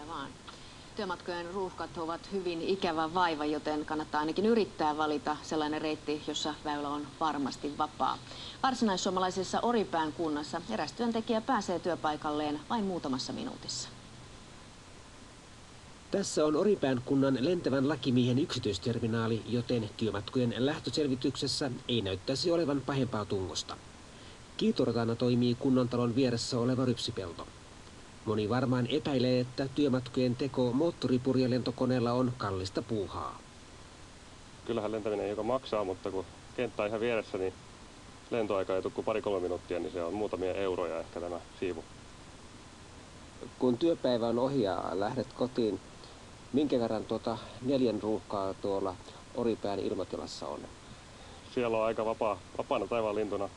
vaan. Työmatkojen ruuhkat ovat hyvin ikävä vaiva, joten kannattaa ainakin yrittää valita sellainen reitti, jossa väylä on varmasti vapaa. Varsinais-suomalaisessa Oripään kunnassa eräs työntekijä pääsee työpaikalleen vain muutamassa minuutissa. Tässä on Oripään kunnan lentävän lakimiehen yksityisterminaali, joten työmatkojen lähtöselvityksessä ei näyttäisi olevan pahempaa tungosta. Kiitoratana toimii kunnantalon vieressä oleva rypsipelto. Moni varmaan epäilee, että työmatkojen teko moottoripurjelentokoneella on kallista puuhaa. Kyllähän lentäminen joka maksaa, mutta kun kenttä on ihan vieressä, niin lentoaika ei tule kuin 2-3 minuuttia, niin se on muutamia euroja ehkä tämä siivu. Kun työpäivä on ohi ja lähdet kotiin, minkä verran 4 ruuhkaa tuolla Oripään ilmatilassa on? Siellä on aika vapaana taivaanlintuna.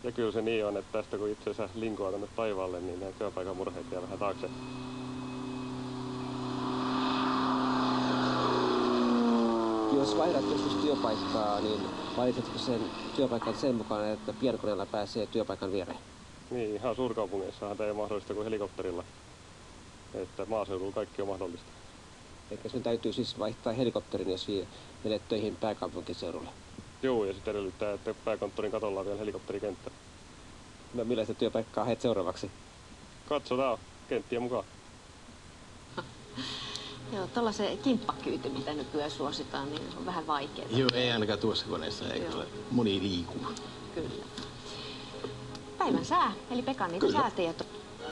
Ja kyllä se niin on, että tästä kun itseensä linkoaa tänne taivaalle, niin nämä työpaikan murheet jää vähän taakse. Jos vaihdat joskus työpaikkaa, niin valitsetko sen työpaikan sen mukaan, että pienkoneella pääsee työpaikan viereen? Niin, ihan suurkaupungeissahan tämä ei ole mahdollista kuin helikopterilla. Että maaseudulla kaikki on mahdollista. Eikä sun täytyy siis vaihtaa helikopterin, jos menet töihin pääkaupunkiseudulle? Joo, ja sitten edellyttää, että pääkonttorin katolla on vielä helikopterikenttä. No millaista työpaikkaa haet seuraavaksi? Katsotaan, kenttiä mukaan. Joo, tuollaisen kimppakyyti, mitä nykyään suositaan, niin on vähän vaikeaa. Joo, ei ainakaan tuossa koneessa, eikä ole moni liikuu. Kyllä. Päivän sää, eli Pekan niitä säätietoja.